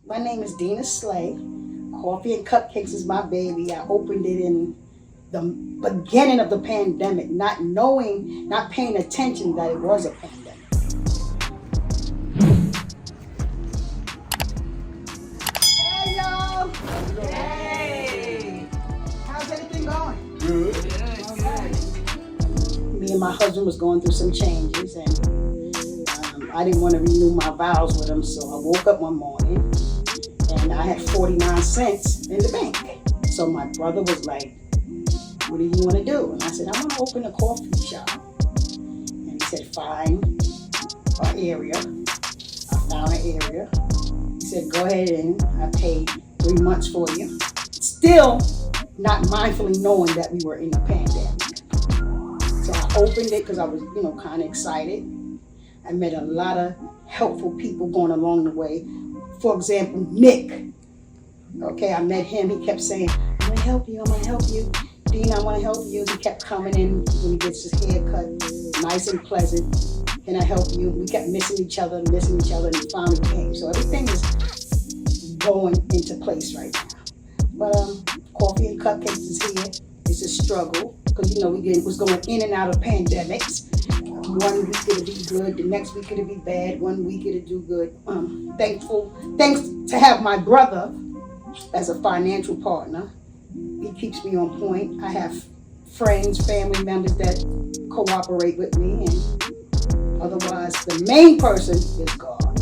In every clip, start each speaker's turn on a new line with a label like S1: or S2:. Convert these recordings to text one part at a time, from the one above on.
S1: My name is Dina Slay. Koffee and Cupcakes is my baby. I opened it in the beginning of the pandemic, not knowing, not paying attention that it was a pandemic. Hey, y'all.
S2: Hey.
S1: How's everything going?
S2: Good.
S1: All right. Me and my husband was going through some changes, and I didn't want to renew my vows with him, so I woke up one morning and I had 49 cents in the bank. So my brother was like, "What do you want to do?" And I said, "I want to open a coffee shop." And he said, "Find an area." I found an area. He said, "Go ahead," and I paid 3 months for you. Still not mindfully knowing that we were in a pandemic. So I opened it because I was, kind of excited. I met a lot of helpful people going along the way. For example, Nick. Okay, I met him. He kept saying, "I'm gonna help you, I'm gonna help you. Dean, I wanna help you." He kept coming in when he gets his hair cut, nice and pleasant. "Can I help you?" We kept missing each other, and he finally came. So everything is going into place right now. But Koffee and Cupcakes is here. It's a struggle because we was going in and out of pandemics. One week it'll be good, the next week it'll be bad, one week it'll do good. Thanks to have my brother as a financial partner. He keeps me on point. I have friends, family members that cooperate with me, and otherwise the main person is God.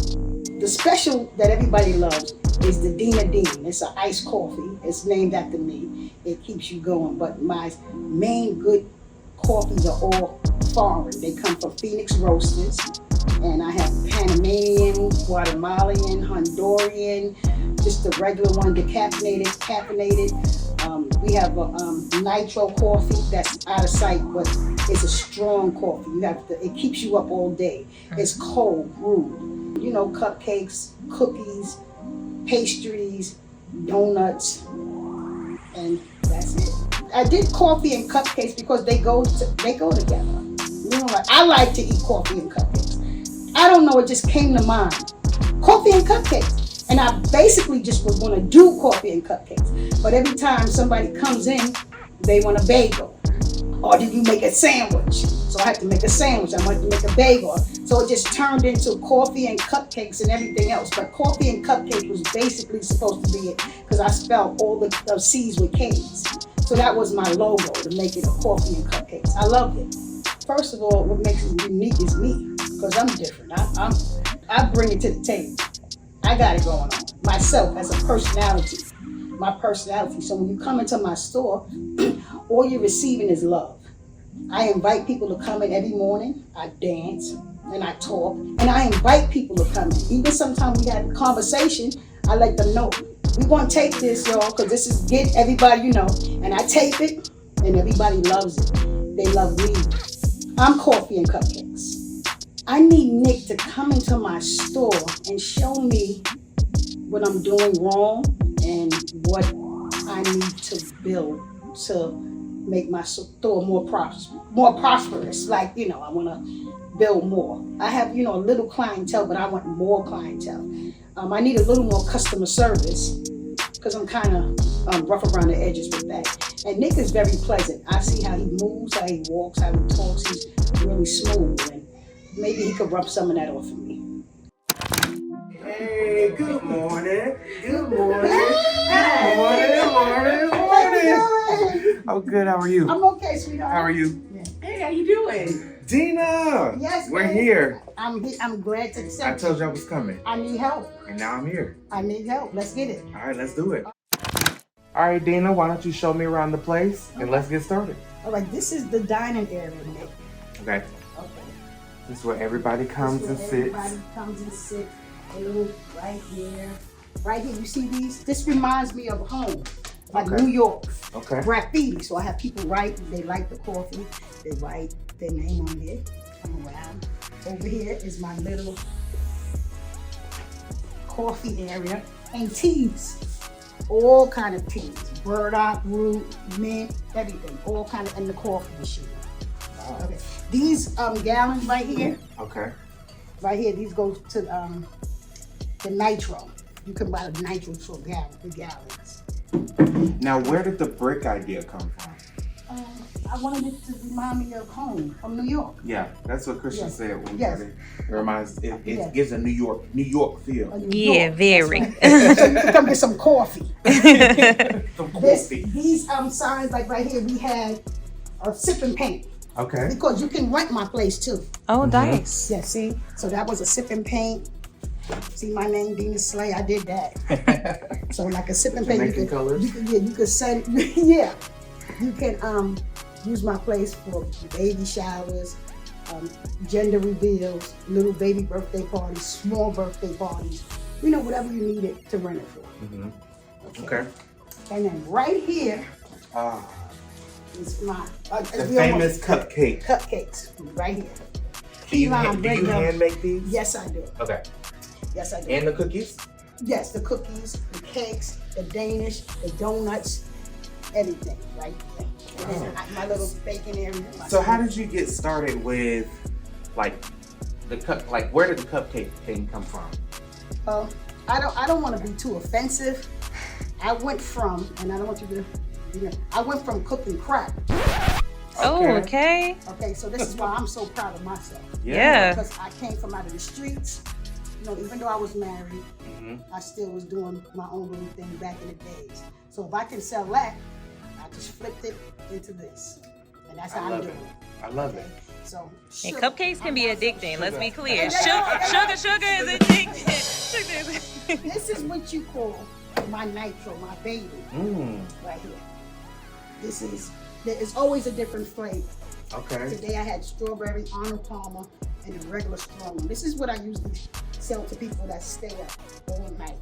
S1: The special that everybody loves is the Dina Dean. It's an iced coffee. It's named after me. It keeps you going, but my main good coffees are all foreign. They come from Phoenix Roasters, and I have Panamanian, Guatemalan, Honduran, just the regular one, decaffeinated, caffeinated. We have a nitro coffee that's out of sight, but it's a strong coffee. It keeps you up all day. It's cold brewed. Cupcakes, cookies, pastries, donuts, and that's it. I did Koffee and Cupcakes because they go together. I like to eat coffee and cupcakes. I don't know, it just came to mind. Koffee and Cupcakes. And I basically just was going to do Koffee and Cupcakes. But every time somebody comes in, they want a bagel. Or did you make a sandwich? So I had to make a sandwich. I wanted to make a bagel. So it just turned into Koffee and Cupcakes and everything else. But Koffee and Cupcakes was basically supposed to be it because I spelled all the C's with K's. So that was my logo, to make it a Koffee and Cupcakes. I loved it. First of all, what makes it unique is me, because I'm different. I bring it to the table. I got it going on. Myself as a personality. My personality. So when you come into my store, all you're receiving is love. I invite people to come in every morning. I dance and I talk, and I invite people to come in. Even sometimes we have a conversation, I let them know, "We want to tape this, y'all, because this is get everybody, And I tape it, and everybody loves it. They love me. I'm Koffee and Cupcakes. I need Nick to come into my store and show me what I'm doing wrong and what I need to build to make my store more prosperous. I want to build more. I have, a little clientele, but I want more clientele. I need a little more customer service because I'm kind of rough around the edges with that. And Nick is very pleasant. I see how he moves, how he walks, how he talks. He's really smooth, and maybe he could rub some of that off of me.
S2: Hey, good morning. Good morning.
S1: Hey.
S2: Good morning. Oh, good. How are you?
S1: I'm okay, sweetheart.
S2: How are you?
S1: Yeah.
S3: Hey, how you doing?
S2: Dina!
S1: Yes,
S2: We're
S1: babe.
S2: here.
S1: I'm glad to
S2: I
S1: accept
S2: told
S1: you.
S2: you I was coming,
S1: I need help.
S2: and now I'm here.
S1: I need help. Let's get it.
S2: All right, let's do it. All right, Dina, why don't you show me around the place, and let's get started.
S1: All right, this is the dining area, Nick.
S2: Okay.
S1: Okay.
S2: This is where everybody comes and sits.
S1: Everybody comes and sits. A little right here. Right here, you see these? This reminds me of home, like
S2: Okay.
S1: New York.
S2: Okay.
S1: Graffiti. So I have people write, they like the coffee, they write their name on here. Come around. Over here is my little coffee area and teas. All kind of teas. Burdock, root, mint, everything. All kind of in the coffee machine.
S2: Wow.
S1: Okay. These gallons right here,
S2: Okay.
S1: these go to the nitro. You can buy the nitrous for gallons.
S2: Now, where did the brick idea come from?
S1: I wanted it to remind me of home from New York.
S2: Yeah, that's what Christian said when
S1: Yes.
S2: it reminds. It gives a New York feel.
S3: Yeah, very.
S1: Right. So you can come get some coffee.
S2: Some coffee.
S1: These signs, like right here, we had a sip and paint.
S2: Okay.
S1: Because you can rent my place too.
S3: Oh, nice.
S1: Yeah, see? So that was a sip and paint. See my name, Dina Slay, I did that. So like a sip and paint,
S2: Jamaican colors?
S1: you could send, yeah. You can use my place for baby showers, gender reveals, little baby birthday parties, small birthday parties, whatever you need it to rent it for.
S2: Mm-hmm. Okay.
S1: And then right here is my
S2: the famous cupcake.
S1: Cupcakes, right here.
S2: Do you hand make these?
S1: Yes, I do.
S2: Okay.
S1: Yes, I do.
S2: And the cookies?
S1: Yes, the cookies, the cakes, the Danish, the donuts, everything, right there. And then my little baking area.
S2: So how did you get started with, like, where did the cupcake thing come from?
S1: I don't want to be too offensive. I went from, and I don't want you to, I went from cooking crap.
S3: Oh, okay.
S1: Okay, so this is why I'm so proud of myself.
S3: Yeah.
S1: Because I came from out of the streets. Even though I was married, I still was doing my own little thing back in the days. So if I can sell that, I just flipped it into this. And that's how I'm doing it.
S2: I love it.
S1: So,
S3: And cupcakes can be addicting, let's be clear. Sugar is addicting.
S1: This is what you call my nitro, my baby, right here. It's always a different flavor.
S2: Okay.
S1: Today I had strawberry, Arnold Palmer, and a regular strong one. This is what I usually sell to people that stay up all night.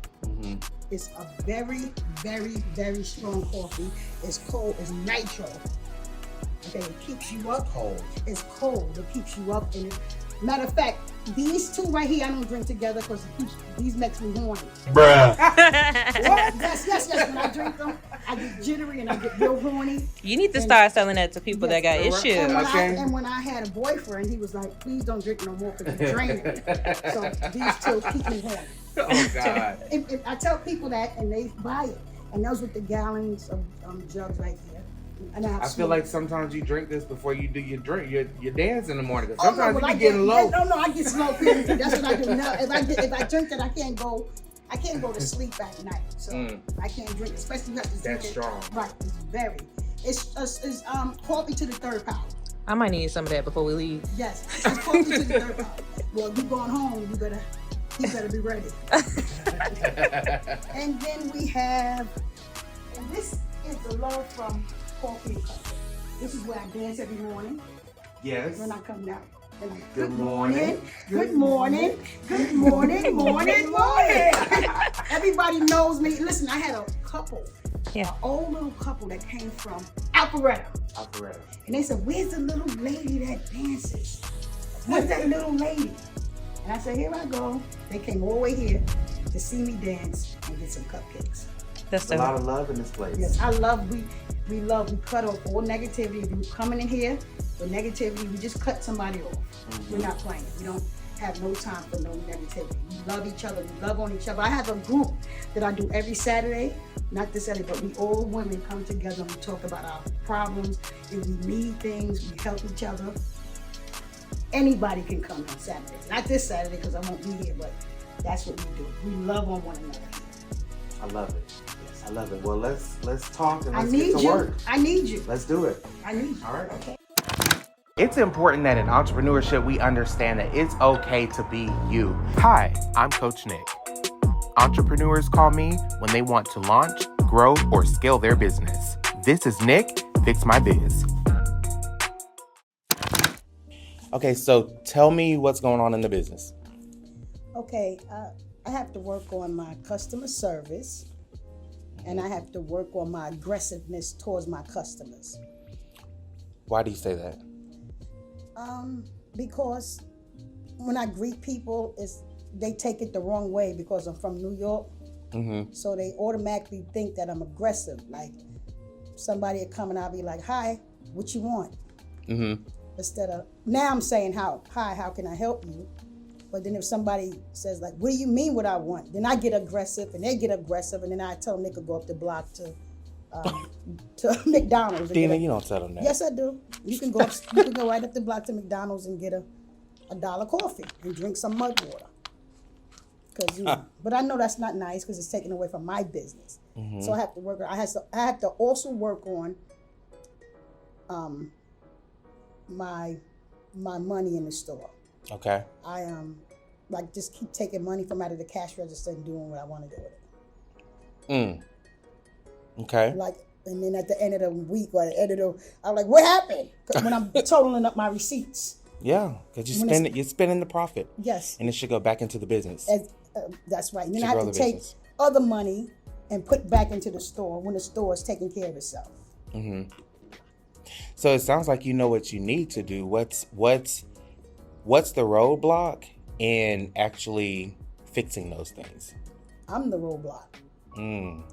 S1: It's a very, very, very strong coffee. It's cold, it's nitro. Okay, it keeps you up.
S2: Cold.
S1: It's cold, it keeps you up. And matter of fact, these two right here I don't drink together because these makes me horny.
S2: Bruh.
S1: Yes. When I drink them, I get jittery and I get real horny.
S3: You need to start selling that to people that got issues.
S1: And when I had a boyfriend, he was like, please don't drink no more because you're draining. So these two keep me horny.
S2: Oh, God.
S1: So, I tell people that and they buy it. And those with the gallons of jugs right there. And
S2: I feel like sometimes you drink this before you do your dance in the morning. Cause sometimes you be getting low.
S1: No, I get slow. Period. That's what I do. Now, if I drink it, I can't go to sleep at night. So I can't drink, especially you have to drink
S2: That's
S1: it.
S2: strong.
S1: Right. It's coffee to the third power.
S3: I might need some of that before we leave.
S1: Yes, it's coffee to the third power. Well, you going home, you better be ready. And then we have, and this is the love from Koffee and Koffee. This is where I dance every morning.
S2: Yes.
S1: When I come out.
S2: Good morning.
S1: Good morning. Good morning. Morning. Everybody knows me. Listen, I had a couple, an old little couple that came from Alpharetta. And they said, where's the little lady that dances? Where's that little lady? And I said, here I go. They came all the way here to see me dance and get some cupcakes.
S3: That's
S2: a lot of love in this place.
S1: Yes, we cut off all negativity. If you're coming in here with negativity, we just cut somebody off. We're not playing. We don't have no time for no negativity. We love each other. We love on each other. I have a group that I do every Saturday. Not this Saturday, but we all women come together and we talk about our problems. If we need things, we help each other. Anybody can come on Saturday. Not this Saturday because I won't be here, but that's what we do. We love on one another.
S2: I love it. I love it. Well, let's talk and let's
S1: get
S2: to work.
S1: I need you.
S2: Let's do it.
S1: I need you.
S2: All right.
S1: Okay.
S2: It's important that in entrepreneurship, we understand that it's okay to be you. Hi, I'm Coach Nick. Entrepreneurs call me when they want to launch, grow, or scale their business. This is Nick, Fix My Biz. Okay, so tell me what's going on in the business.
S1: Okay, I have to work on my customer service and I have to work on my aggressiveness towards my customers.
S2: Why do you say that?
S1: Because when I greet people, they take it the wrong way because I'm from New York. So they automatically think that I'm aggressive. Like somebody will come and I'll be like, hi, what you want? Instead of, now I'm saying hi, how can I help you? But then if somebody says like, what do you mean what I want? Then I get aggressive and they get aggressive. And then I tell them they could go up the block to McDonald's.
S2: Dina, you don't tell them that.
S1: Yes, I do. You can go right up the block to McDonald's and get a $1 coffee and drink some mud water. But I know that's not nice because it's taken away from my business. So I have to work. I have to also work on my money in the store.
S2: Okay.
S1: I like just keep taking money from out of the cash register and doing what I want to do with it.
S2: Okay.
S1: Like, and then at the end of the week or the end of I'm like, what happened? When I'm totaling up my receipts.
S2: Yeah, because you're spending the profit.
S1: Yes.
S2: And it should go back into the business.
S1: That's right. And then I have to take other money and put back into the store when the store is taking care of itself.
S2: So it sounds like you know what you need to do. What's the roadblock in actually fixing those things?
S1: I'm the roadblock. And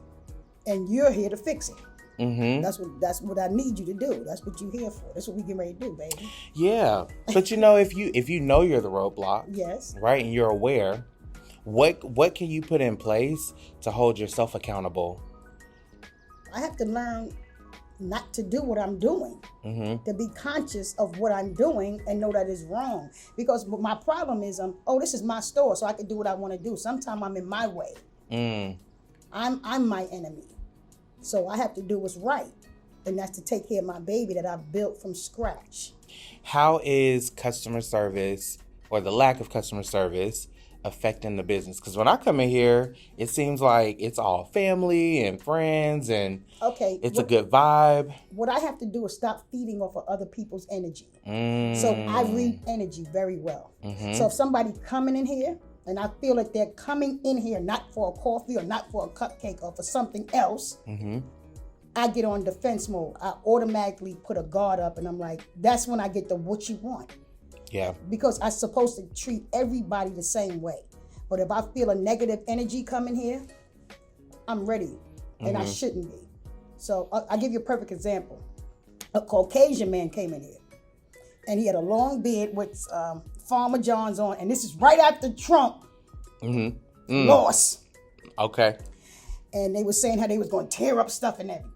S1: you're here to fix it. That's what I need you to do. That's what you're here for. That's what we get ready to do, baby.
S2: Yeah. But if you know you're the roadblock,
S1: yes,
S2: right, and you're aware, what can you put in place to hold yourself accountable? I
S1: have to learn not to do what I'm doing, to be conscious of what I'm doing and know that it's wrong. Because my problem is, this is my store, so I can do what I want to do. Sometimes I'm in my way. I'm my enemy. So I have to do what's right. And that's to take care of my baby that I've built from scratch.
S2: How is customer service or the lack of customer service affecting the business? Because when I come in here, it seems like it's all family and friends and it's a good vibe.
S1: What I have to do is stop feeding off of other people's energy. So I read energy very well. So if somebody coming in here and I feel like they're coming in here not for a coffee or not for a cupcake or for something else, I get on defense mode. I automatically put a guard up and I'm like, that's when I get the what you want.
S2: Yeah.
S1: Because I'm supposed to treat everybody the same way. But if I feel a negative energy coming here, I'm ready. And I shouldn't be. So I'll give you a perfect example. A Caucasian man came in here. And he had a long beard with Farmer John's on. And this is right after Trump lost.
S2: Okay.
S1: And they were saying how they was going to tear up stuff and everything.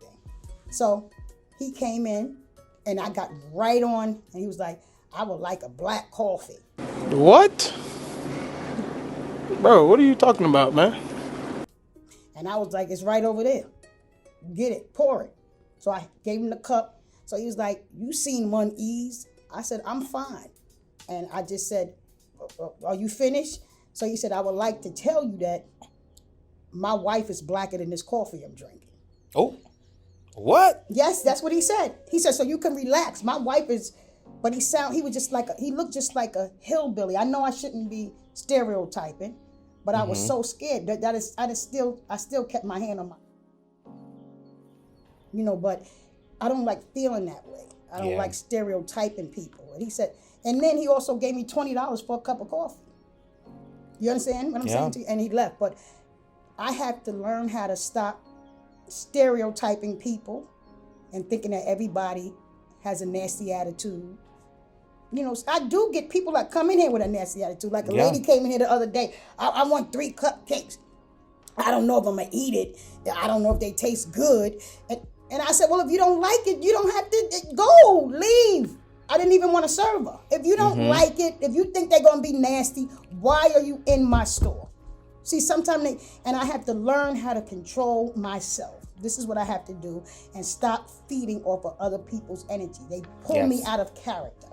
S1: So he came in and I got right on. And he was like, I would like a black coffee.
S4: What? Bro, what are you talking about, man?
S1: And I was like, it's right over there. Get it, pour it. So I gave him the cup. So he was like, you seen one ease? I said, I'm fine. And I just said, are you finished? So he said, I would like to tell you that my wife is blacker than this coffee I'm drinking.
S2: Oh, what?
S1: Yes, that's what he said. He said, so you can relax. My wife is, but he looked just like a hillbilly. I know I shouldn't be stereotyping, but I was so scared I still kept my hand on my, but I don't like feeling that way. I don't like stereotyping people. And he said, and then he also gave me $20 for a cup of coffee. You understand what I'm saying to you? And he left. But I have to learn how to stop stereotyping people and thinking that everybody has a nasty attitude. I do get people that come in here with a nasty attitude. Like a lady came in here the other day. I want 3 cupcakes. I don't know if I'm going to eat it. I don't know if they taste good. And I said, well, if you don't like it, you don't have to go, leave. I didn't even want to serve her. If you don't like it, if you think they're going to be nasty, why are you in my store? See, sometimes and I have to learn how to control myself. This is what I have to do and stop feeding off of other people's energy. They pull me out of character.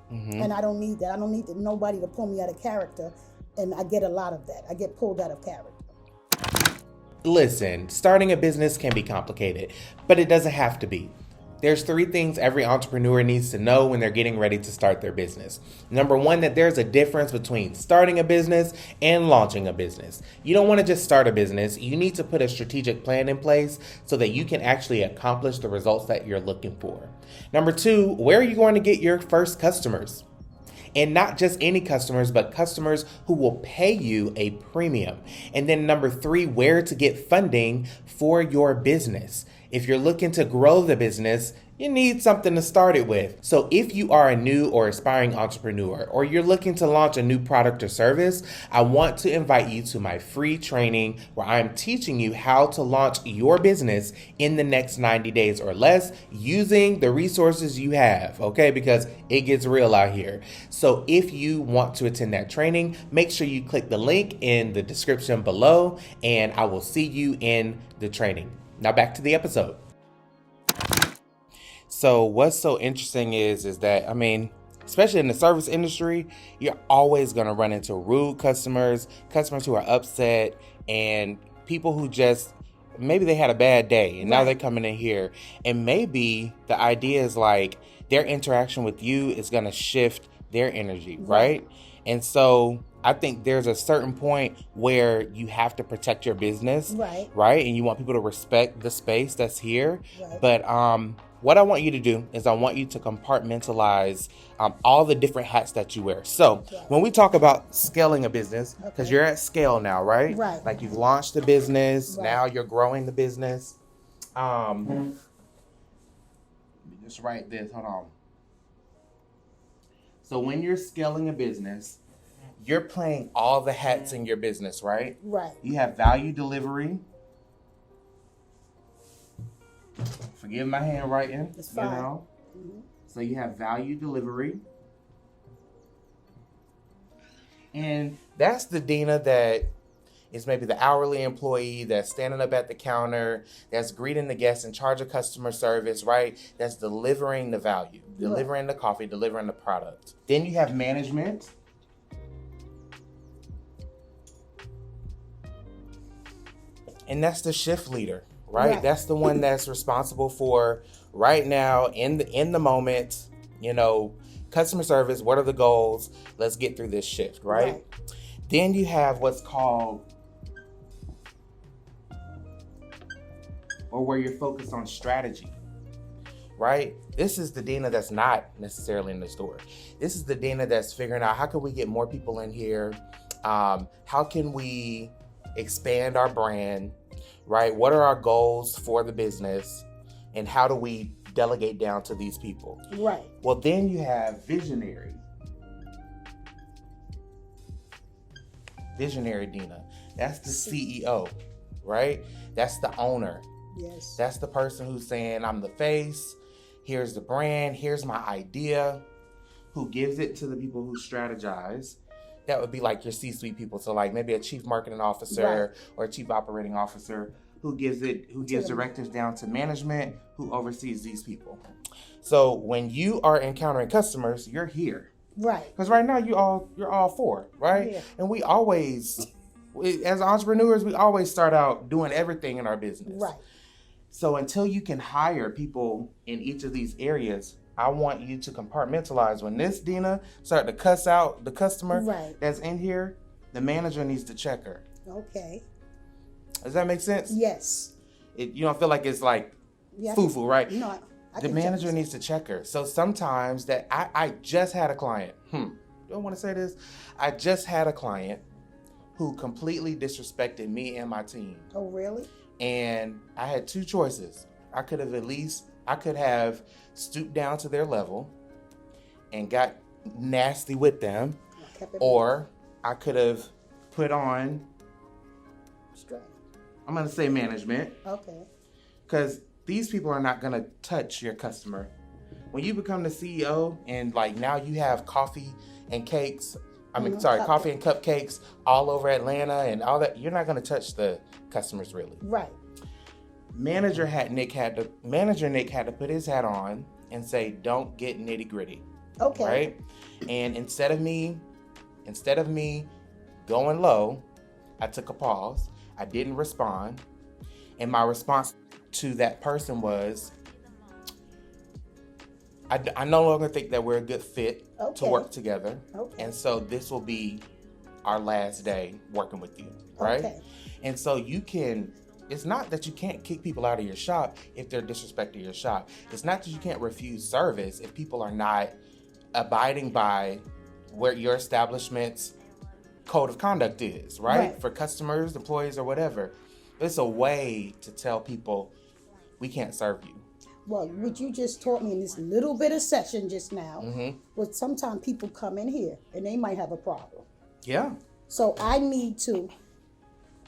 S1: And I don't need that. I don't need nobody to pull me out of character. And I get a lot of that. I get pulled out of character.
S2: Listen, starting a business can be complicated, but it doesn't have to be. There's 3 things every entrepreneur needs to know when they're getting ready to start their business. Number 1, that there's a difference between starting a business and launching a business. You don't want to just start a business. You need to put a strategic plan in place so that you can actually accomplish the results that you're looking for. Number 2, where are you going to get your first customers? And not just any customers, but customers who will pay you a premium. And then number 3, where to get funding for your business. If you're looking to grow the business, you need something to start it with. So if you are a new or aspiring entrepreneur, or you're looking to launch a new product or service, I want to invite you to my free training where I'm teaching you how to launch your business in the next 90 days or less using the resources you have, okay? Because it gets real out here. So if you want to attend that training, make sure you click the link in the description below, and I will see you in the training. Now back to the episode. So what's so interesting is that, I mean, especially in the service industry, you're always going to run into rude customers who are upset, and people who just, maybe they had a bad day and now they're coming in here. And maybe the idea is like their interaction with you is going to shift their energy, right? And so I think there's a certain point where you have to protect your business, right? And you want people to respect the space that's here. But what I want you to do is I want you to compartmentalize all the different hats that you wear. So when we talk about scaling a business, because you're at scale now, right? Like you've launched the business, now you're growing the business. Let me just write this, hold on. So when you're scaling a business, you're playing all the hats in your business, right? You have value delivery. Forgive my handwriting. It's fine. You know? So you have value delivery. And that's the Dina that is maybe the hourly employee that's standing up at the counter, that's greeting the guests, in charge of customer service, right? That's delivering the value, delivering the coffee, delivering the product. Then you have management. And that's the shift leader, right? That's the one that's responsible for right now in the moment, you know, customer service, what are the goals? Let's get through this shift, right? Then you have what's called, or where you're focused on strategy, right? This is the Dina that's not necessarily in the store. This is the Dina that's figuring out, how can we get more people in here? How can we expand our brand, right? What are our goals for the business? And how do we delegate down to these people? Well, then you have visionary. Visionary Dina. That's the CEO, right? That's the owner. That's the person who's saying, I'm the face. Here's the brand. Here's my idea. Who gives it to the people who strategize. That would be like your C-suite people. So like maybe a chief marketing officer or a chief operating officer who gives directives down to management, who oversees these people. So when you are encountering customers, you're here. Because right now you're all four, right? And we always, as entrepreneurs, we always start out doing everything in our business. So until you can hire people in each of these areas, I want you to compartmentalize. When this Dina start to cuss out the customer that's in here, the manager needs to check her. Does that make sense? You don't feel like it's like foo-foo, right?
S1: No,
S2: the manager needs to check her. So sometimes that I just had a client. Do I want to say this? I just had a client who completely disrespected me and my team.
S1: Oh, really?
S2: And I had two choices. I could have stooped down to their level and got nasty with them, or I could have put on, I'm going to say management. Because these people are not going to touch your customer. When you become the CEO and like now you have coffee and cakes, coffee and cupcakes all over Atlanta and all that, you're not going to touch the customers really. Manager Nick had to put his hat on and say, don't get nitty gritty. Right? And instead of me going low, I took a pause. I didn't respond. And my response to that person was, I no longer think that we're a good fit to work together. And so this will be our last day working with you. Right? And so it's not that you can't kick people out of your shop if they're disrespecting your shop. It's not that you can't refuse service if people are not abiding by where your establishment's code of conduct is, right? For customers, employees, or whatever. It's a way to tell people we can't serve you.
S1: Well, what you just taught me in this little bit of session just now was sometimes people come in here and they might have a problem.
S2: Yeah.
S1: So I need to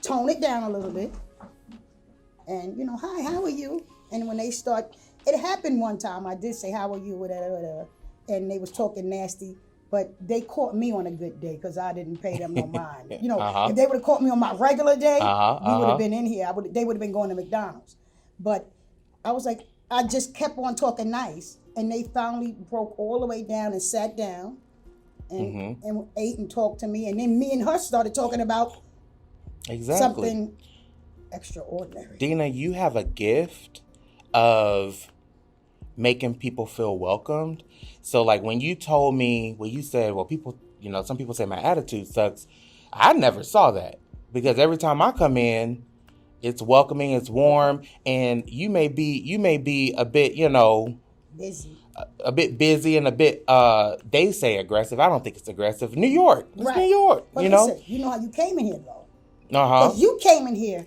S1: tone it down a little bit and, hi, how are you? And when they start, it happened one time, I did say, how are you, whatever, and they was talking nasty, but they caught me on a good day because I didn't pay them no mind. If they would have caught me on my regular day, we would have been in here. They would have been going to McDonald's. But I was like, I just kept on talking nice, and they finally broke all the way down and sat down and ate and talked to me. And then me and her started talking about something extraordinary.
S2: Dina, you have a gift of making people feel welcomed. So like when you told me, when you said, well, people, some people say my attitude sucks. I never saw that because every time I come in, it's welcoming, it's warm, and you may be a bit,
S1: busy.
S2: A bit busy and a bit, they say aggressive. I don't think it's aggressive. New York. It's
S1: right.
S2: New York,
S1: but listen, you know how you came in here, though?
S2: Because
S1: you came in here,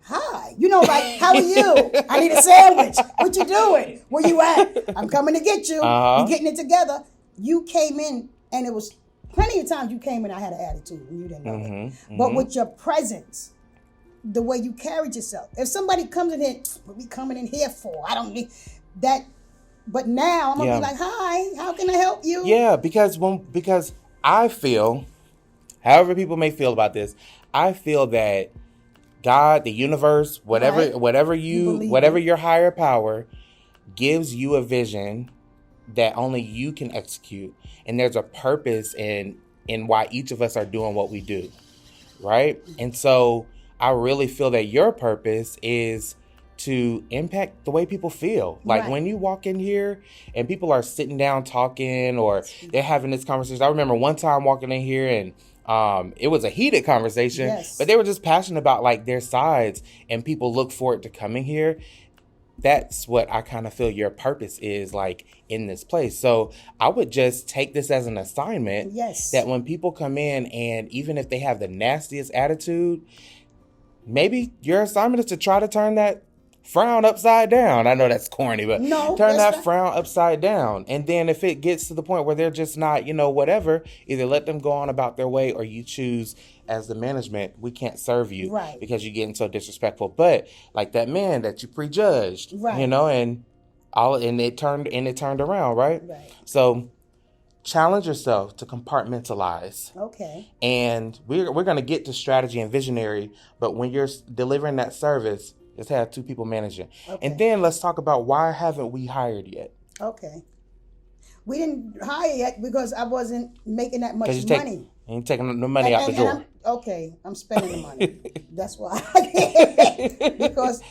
S1: hi. Like, how are you? I need a sandwich. What you doing? Where you at? I'm coming to get you. We're getting it together. You came in, and it was plenty of times you came in, I had an attitude, and you didn't know it. But with your presence, the way you carried yourself. If somebody comes in here, what we coming in here for? I don't need that. But now I'm gonna be like, hi, how can I help you?
S2: Yeah, because I feel, however people may feel about this, I feel that God, the universe, whatever your higher power gives you a vision that only you can execute. And there's a purpose in why each of us are doing what we do. Right? And so I really feel that your purpose is to impact the way people feel. Like when you walk in here and people are sitting down talking or they're having this conversation. I remember one time walking in here and it was a heated conversation, but they were just passionate about like their sides and people look forward to coming here. That's what I kind of feel your purpose is like in this place. So I would just take this as an assignment that when people come in and even if they have the nastiest attitude, maybe your assignment is to try to turn that frown upside down. I know that's corny, but turn that frown upside down. And then if it gets to the point where they're just not, whatever, either let them go on about their way or you choose as the management, we can't serve you because you're getting so disrespectful. But like that man that you prejudged, and it turned around, right? So challenge yourself to compartmentalize.
S1: Okay.
S2: And we're going to get to strategy and visionary, but when you're delivering that service, just have two people managing. Okay. And then let's talk about why haven't we hired yet? Okay.
S1: We didn't hire yet because I wasn't making that much money.
S2: Ain't taking the money out the door.
S1: I'm spending the money. That's why. Because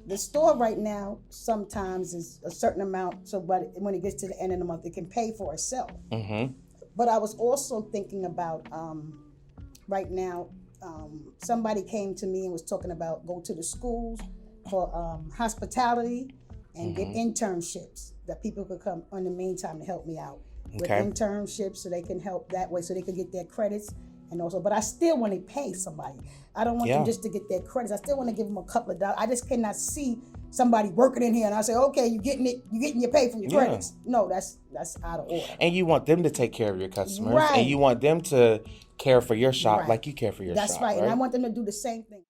S1: the store right now sometimes is a certain amount, so but when it gets to the end of the month, it can pay for itself. But I was also thinking about right now, somebody came to me and was talking about go to the schools for hospitality and get internships that people could come in the meantime to help me out with internships so they can help that way so they can get their credits. And also, but I still want to pay somebody. I don't want them just to get their credits. I still want to give them a couple of dollars. I just cannot see somebody working in here and I say, okay, you're getting your pay from your credits. No, that's out of order.
S2: And you want them to take care of your customers. And you want them to care for your shop like you care for your shop.
S1: That's right. And I want them to do the same thing.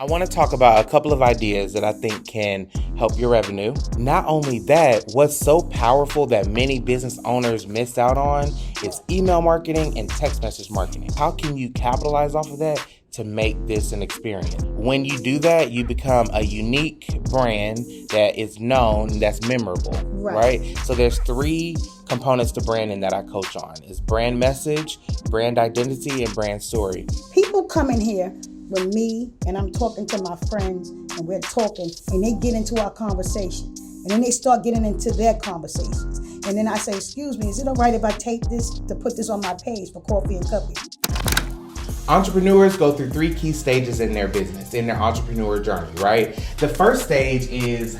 S2: I want to talk about a couple of ideas that I think can help your revenue. Not only that, what's so powerful that many business owners miss out on is email marketing and text message marketing. How can you capitalize off of that to make this an experience? When you do that, you become a unique brand that is known, that's memorable, right? So there's 3 components to branding that I coach on. It's brand message, brand identity, and brand story.
S1: People come in here with me and I'm talking to my friends and we're talking and they get into our conversation and then they start getting into their conversations. And then I say, excuse me, is it all right if I take this to put this on my page for Koffee and KupKakes?
S2: Entrepreneurs go through 3 key stages in their business, in their entrepreneur journey, right? The first stage is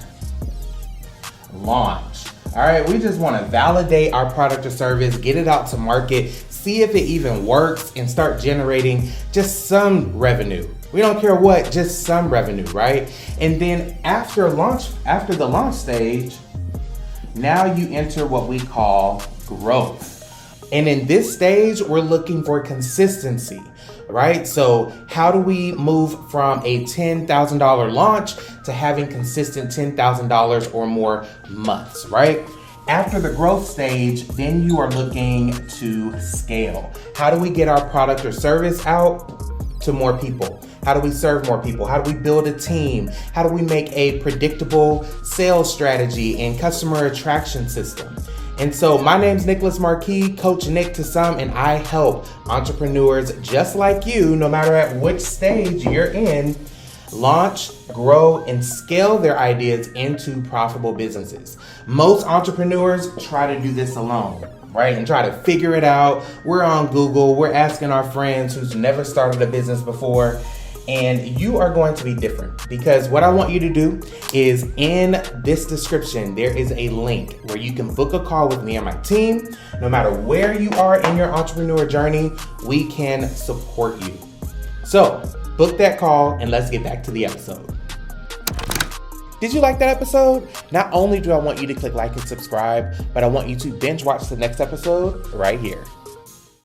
S2: launch. All right, we just want to validate our product or service, get it out to market, see if it even works, and start generating just some revenue. We don't care what, just some revenue, right? And then after the launch stage, now you enter what we call growth. And in this stage, we're looking for consistency, right? So how do we move from a $10,000 launch to having consistent $10,000 or more months, right? After the growth stage, then you are looking to scale. How do we get our product or service out to more people? How do we serve more people? How do we build a team? How do we make a predictable sales strategy and customer attraction system? And so my name's Nicholas Marque, Coach Nick to some, and I help entrepreneurs just like you, no matter at which stage you're in, launch, grow, and scale their ideas into profitable businesses. Most entrepreneurs try to do this alone, right? And try to figure it out. We're on Google, we're asking our friends who's never started a business before, and you are going to be different, because what I want you to do is in this description, there is a link where you can book a call with me and my team. No matter where you are in your entrepreneur journey, we can support you. So book that call and let's get back to the episode. Did you like that episode? Not only do I want you to click like and subscribe, but I want you to binge watch the next episode right here.